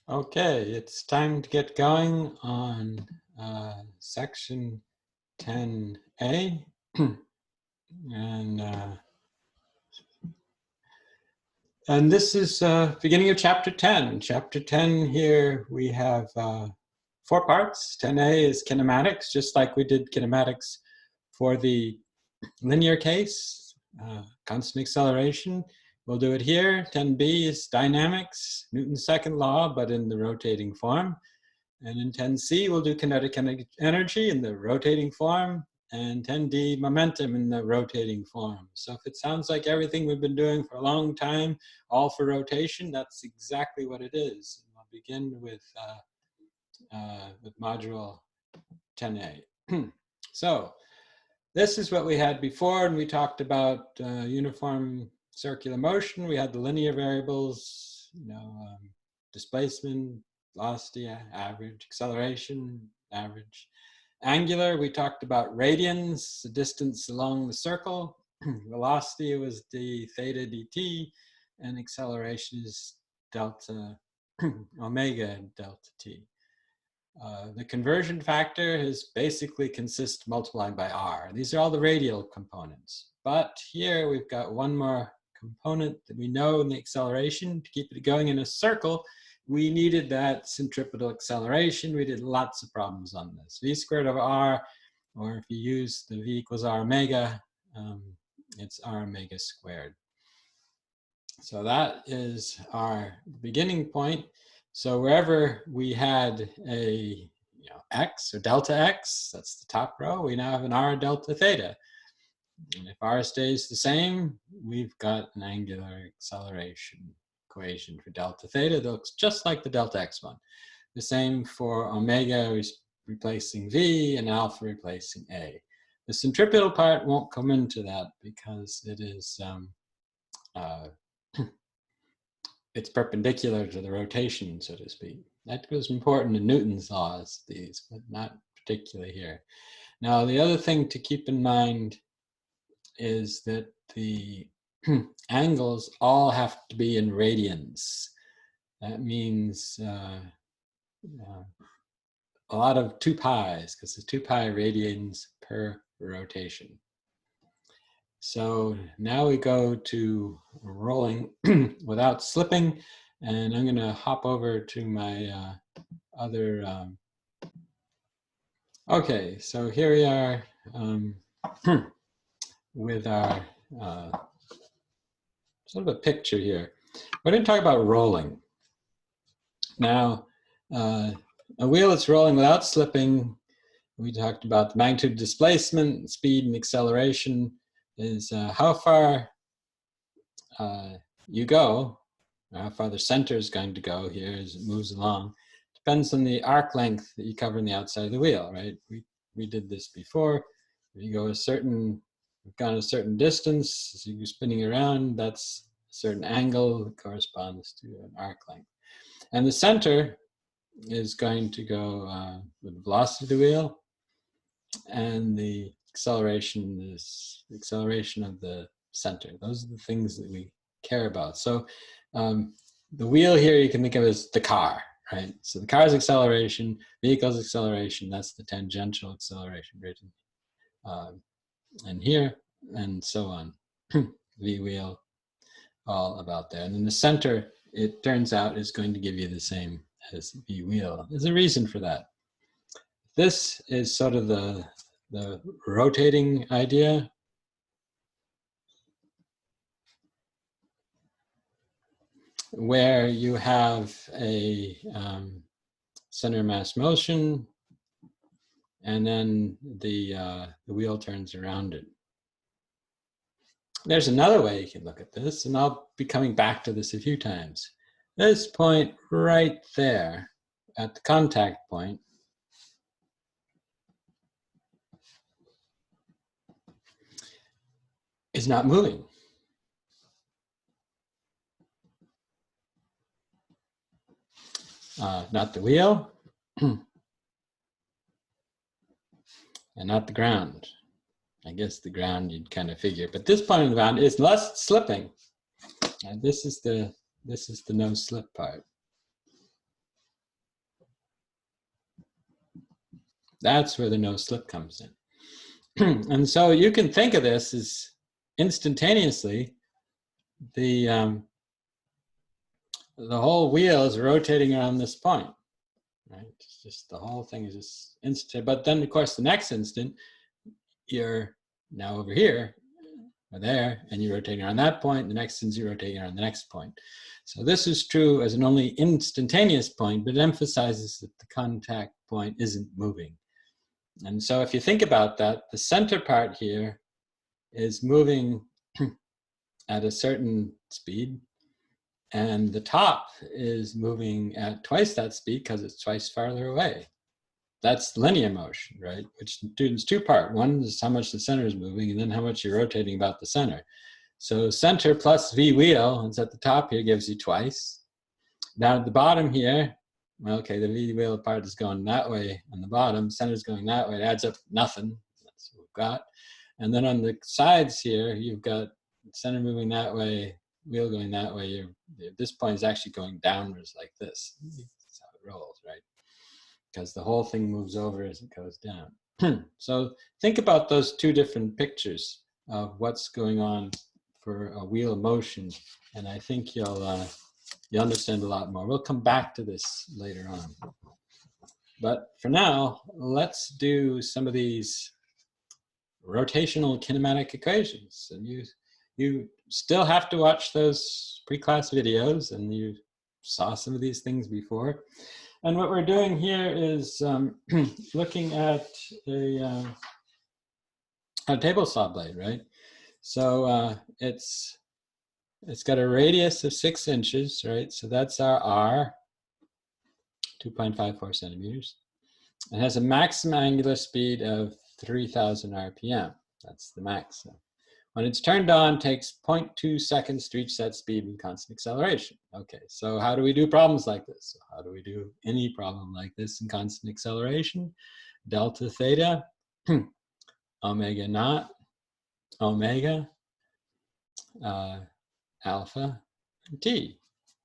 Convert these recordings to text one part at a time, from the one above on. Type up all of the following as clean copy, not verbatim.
Okay, it's time to get going on section 10A. and this is beginning of chapter 10. Chapter 10 here we have 4 parts. 10A is kinematics, just like we did kinematics for the linear case, constant acceleration. We'll do it here. 10B is dynamics, Newton's second law, but in the rotating form. And in 10C, we'll do kinetic energy in the rotating form, and 10D, momentum in the rotating form. So if it sounds like everything we've been doing for a long time, all for rotation, that's exactly what it is. And we'll begin with module 10A. So this is what we had before, and we talked about uniform circular motion. We had the linear variables, displacement, velocity, average, acceleration, average. Angular, we talked about radians, the distance along the circle. Velocity was d theta dt, and acceleration is delta omega delta t. The conversion factor is basically consists multiplying by r. These are all the radial components. But here we've got one more component that we know in the acceleration. To keep it going in a circle, we needed that centripetal acceleration. We did lots of problems on this. V squared over r, or if you use the V equals r omega, it's r omega squared. So that is our beginning point. So wherever we had a x or delta x, that's the top row, we now have an r delta theta. And if r stays the same, we've got an angular acceleration equation for delta theta that looks just like the delta x one. The same for omega replacing v and alpha replacing a. The centripetal part won't come into that because it is it's perpendicular to the rotation, so to speak. That was important in Newton's laws, these, but not particularly here. Now, the other thing to keep in mind is that the angles all have to be in radians. That means a lot of 2 pi's, because it's 2 pi radians per rotation. So now we go to rolling without slipping, and I'm going to hop over to my other. Okay, so here we are with our sort of a picture here. We're going to talk about rolling. Now, a wheel that's rolling without slipping, we talked about the magnitude of displacement, speed, and acceleration is how far you go, how far the center is going to go here as it moves along, depends on the arc length that you cover on the outside of the wheel, right? We did this before. If you go we've gone a certain distance, as you're spinning around, that's a certain angle that corresponds to an arc length. And the center is going to go with the velocity of the wheel, and the acceleration is the acceleration of the center. Those are the things that we care about. So the wheel here you can think of as the car, right? So the car's acceleration, vehicle's acceleration, that's the tangential acceleration written. And here, and so on. V wheel, all about there. And then the center, it turns out, is going to give you the same as V wheel. There's a reason for that. This is sort of the rotating idea. Where you have a center mass motion, and then the wheel turns around it. There's another way you can look at this, and I'll be coming back to this a few times. This point right there at the contact point is not moving. Not the wheel, and not the ground. I guess the ground you'd kind of figure, but this point of the ground is less slipping. And this is the no slip part. That's where the no slip comes in. And so you can think of this as instantaneously, the whole wheel is rotating around this point, right? It's just the whole thing is just instant. But then, of course, the next instant, you're now over here or there, and you're rotating around that point. The next instant, you're rotating around the next point. So this is true as an only instantaneous point, but it emphasizes that the contact point isn't moving. And so if you think about that, the center part here is moving at a certain speed, and the top is moving at twice that speed because it's twice farther away. That's linear motion, right? Which is two-part. One is how much the center is moving, and then how much you're rotating about the center. So center plus v wheel, it's at the top here, gives you twice. Now at the bottom here, well, okay, the v wheel part is going that way on the bottom, center's going that way, it adds up nothing. That's what we've got. And then on the sides here, you've got center moving that way, wheel going that way. This point is actually going downwards like this. That's how it rolls, right? Because the whole thing moves over as it goes down. So think about those two different pictures of what's going on for a wheel of motion, and I think you'll understand a lot more. We'll come back to this later on. But for now, let's do some of these rotational kinematic equations. And you still have to watch those pre-class videos, and you saw some of these things before. And what we're doing here is looking at a table saw blade, right? So it's got a radius of 6 inches, right? So that's our R, 2.54 centimeters. It has a maximum angular speed of 3,000 RPM. That's the maximum. When it's turned on, it takes 0.2 seconds to reach that speed with constant acceleration. Okay, so how do we do problems like this? How do we do any problem like this in constant acceleration? Delta theta, omega naught, omega, alpha, and t,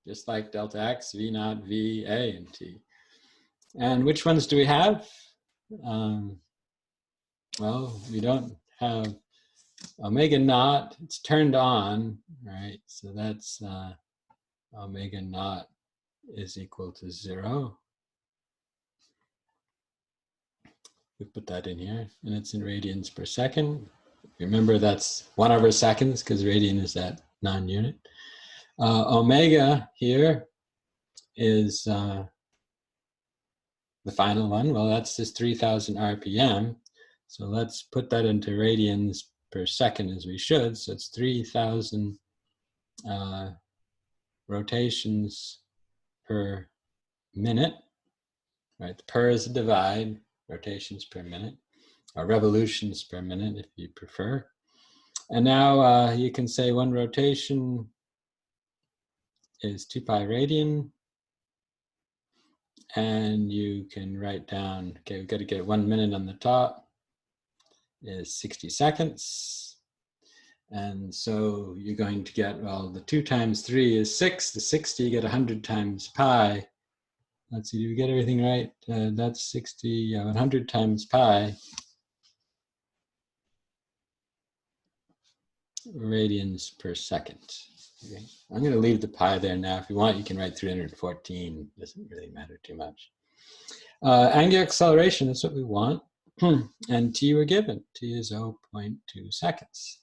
just like delta x, v naught, v, a, and t. And which ones do we have? Well, we don't have omega naught. It's turned on, right? So that's omega naught is equal to 0. We put that in here, and it's in radians per second. Remember, that's 1/seconds because radian is that non-unit. Omega here is the final one. Well, that's just 3,000 RPM. So let's put that into radians per second as we should. So it's 3,000 rotations per minute, right? The per is a divide, rotations per minute, or revolutions per minute if you prefer. And now you can say one rotation is 2 pi radian, and you can write down, okay, we've got to get 1 minute on the top is 60 seconds. And so you're going to get, well, the 2 times 3 is 6. The 60, you get 100 times pi. Let's see, do we get everything right? That's 60, 100 times pi radians per second. Okay. I'm going to leave the pi there now. If you want, you can write 314. Doesn't really matter too much. Angular acceleration is what we want. And t we're given. T is 0.2 seconds.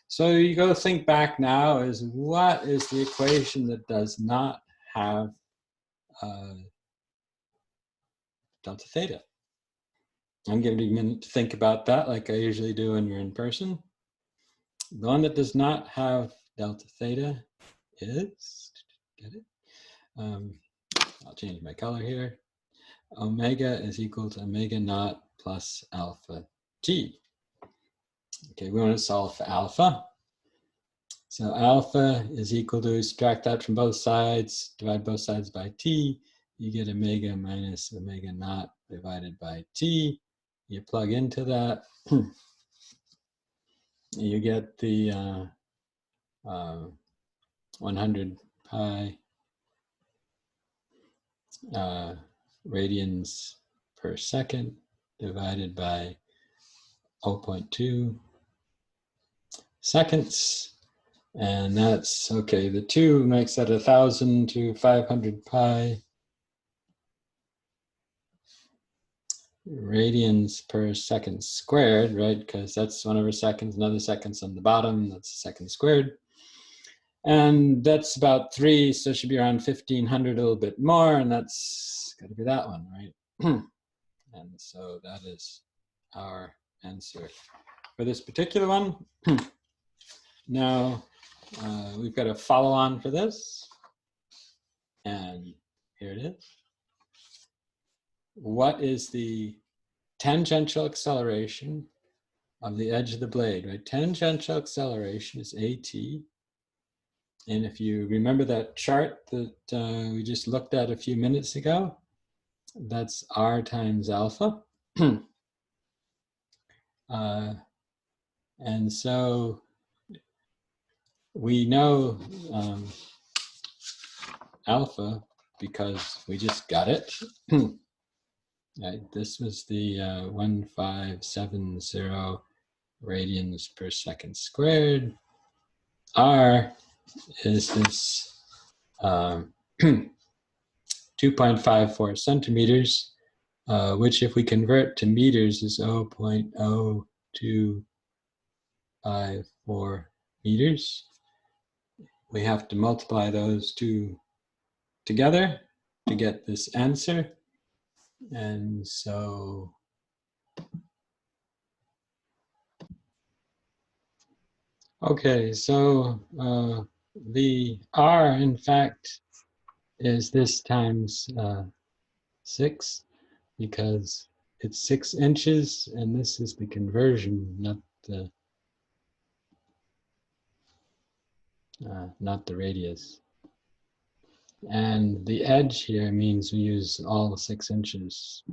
So you go think back now is what is the equation that does not have delta theta? I'm giving you a minute to think about that like I usually do when we're in person. The one that does not have delta theta is, get it? I'll change my color here. Omega is equal to omega naught plus alpha t. Okay, we want to solve for alpha. So alpha is equal to, subtract that from both sides, divide both sides by t. You get omega minus omega naught divided by t. You plug into that. You get the 100 pi radians per second divided by 0.2 seconds. And that's, okay, the 2 makes that 1,000 to 500 pi radians per second squared, right? Because that's 1/2 seconds, another second's on the bottom, that's a second squared. And that's about 3, so it should be around 1,500, a little bit more, and that's got to be that one, right? And so that is our answer for this particular one. Now, we've got a follow-on for this, and here it is. What is the tangential acceleration of the edge of the blade, right? Tangential acceleration is AT. And if you remember that chart that we just looked at a few minutes ago, that's R times alpha. And so we know alpha because we just got it. Right? This was the 1570 radians per second squared. R is this 2.54 centimeters, which if we convert to meters is 0.0254 meters. We have to multiply those two together to get this answer. And so okay, so the R, in fact, is this times 6, because it's 6 inches, and this is the conversion, not the radius. And the edge here means we use all 6 inches.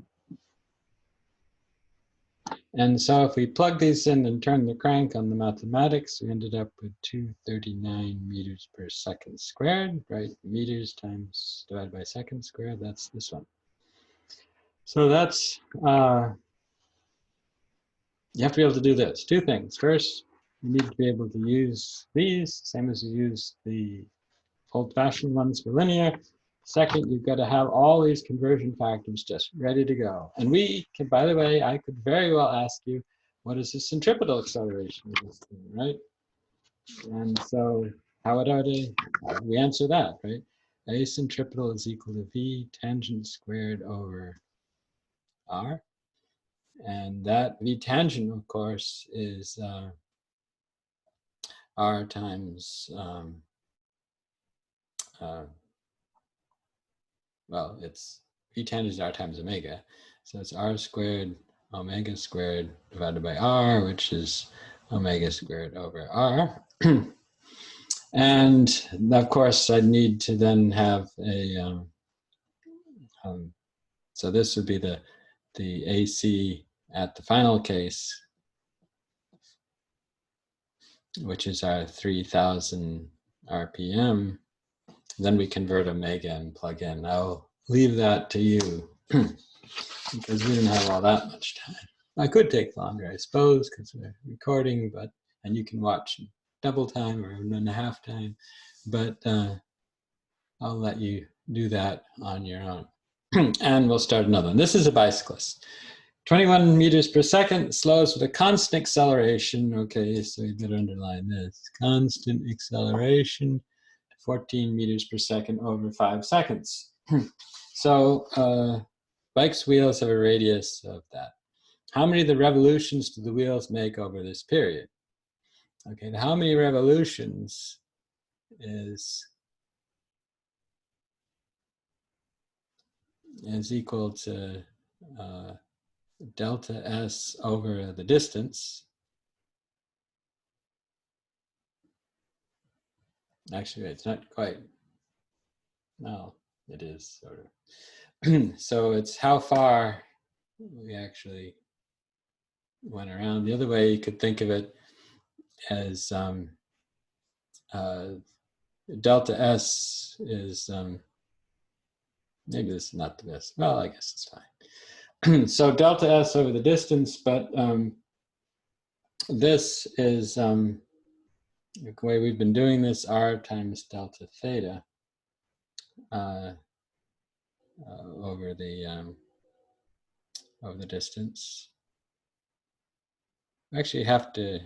And so if we plug these in and turn the crank on the mathematics, we ended up with 239 meters per second squared, right? Meters times divided by second squared, that's this one. So that's, you have to be able to do this. 2 things. First, you need to be able to use these, same as you use the old-fashioned ones for linear. Second, you've got to have all these conversion factors just ready to go. And we can, by the way, I could very well ask you, what is the centripetal acceleration of this thing, right? And so how would we answer that, right? A centripetal is equal to V tangent squared over R. And that V tangent, of course, is R times, well, it's V tangent is R times omega. So it's R squared omega squared divided by R, which is omega squared over R. And of course, I need to then have a, so this would be the AC at the final case, which is our 3000 RPM. Then we convert omega and plug in. I'll leave that to you because we didn't have all that much time. I could take longer, I suppose, because we're recording, and you can watch double time or 1.5 time, but I'll let you do that on your own. And we'll start another one. This is a bicyclist. 21 meters per second, slows with a constant acceleration. Okay, so you better underline this. Constant acceleration, 14 meters per second over 5 seconds. So bike's wheels have a radius of that. How many of the revolutions do the wheels make over this period? Okay, how many revolutions is equal to delta S over the distance. Actually, it's not quite. No, it is sort of. So it's how far we actually went around. The other way you could think of it as delta S is, maybe this is not the best. Well, I guess it's fine. So delta S over the distance, but this is the way we've been doing this, R times delta theta over the distance. I actually have to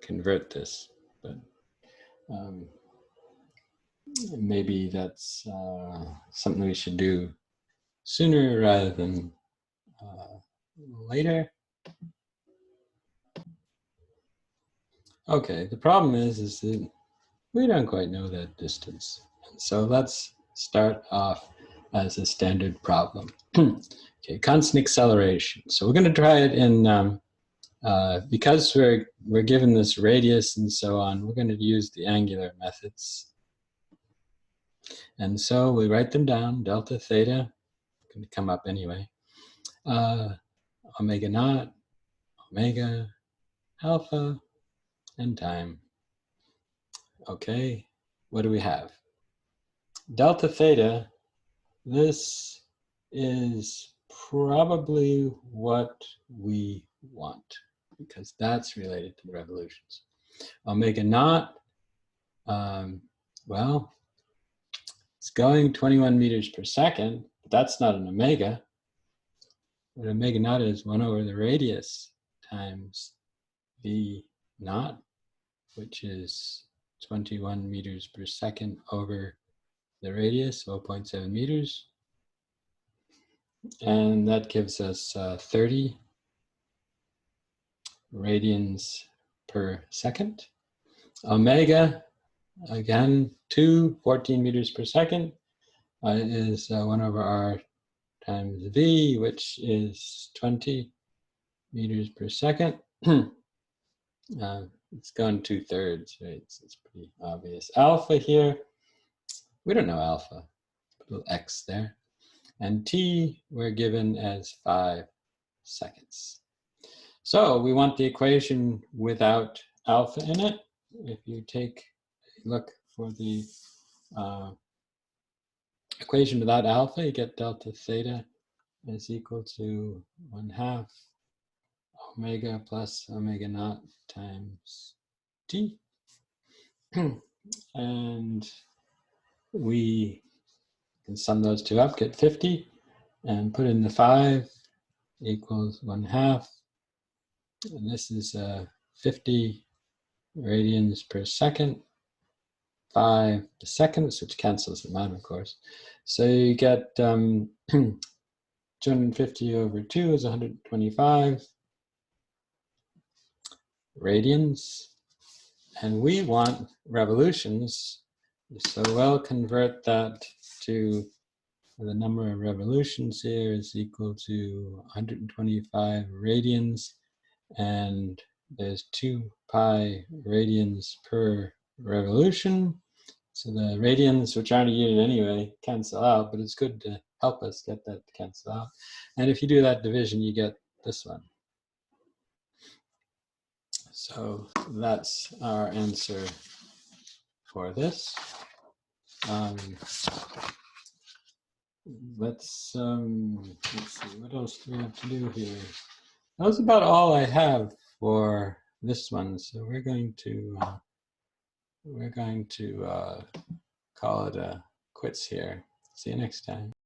convert this, but maybe that's something we should do sooner rather than later. Okay, the problem is that we don't quite know that distance. So let's start off as a standard problem. Okay, constant acceleration. So we're going to try it in, because we're given this radius and so on, we're going to use the angular methods. And so we write them down, delta theta, going to come up anyway, omega naught, omega, alpha, and time. Okay, what do we have? Delta theta, this is probably what we want because that's related to the revolutions. Omega naught, well, it's going 21 meters per second, but that's not an omega. What omega naught is 1 over the radius times v naught, which is 21 meters per second over the radius, 0.7 meters. And that gives us 30 radians per second. Omega, again, 14 meters per second is 1 over r times v, which is 20 meters per second. It's gone 2/3, right? So it's pretty obvious. Alpha here, we don't know alpha. Put a little x there. And t, we're given as 5 seconds. So we want the equation without alpha in it. If you take a look for the equation without alpha, you get delta theta is equal to 1/2 omega plus omega naught times t. And we can sum those two up, get 50, and put in the 5 equals 1/2. And this is 50 radians per second, 5 seconds, which cancels them out, of course. So you get 250 over 2 is 125 radians. And we want revolutions, so we'll convert that to the number of revolutions here is equal to 125 radians, and there's 2 pi radians per revolution. So the radians, which aren't a unit anyway, cancel out, but it's good to help us get that to cancel out. And if you do that division, you get this one. So that's our answer for this. Let's see, what else do we have to do here? That was about all I have for this one. So we're going to call it a quits here. See you next time.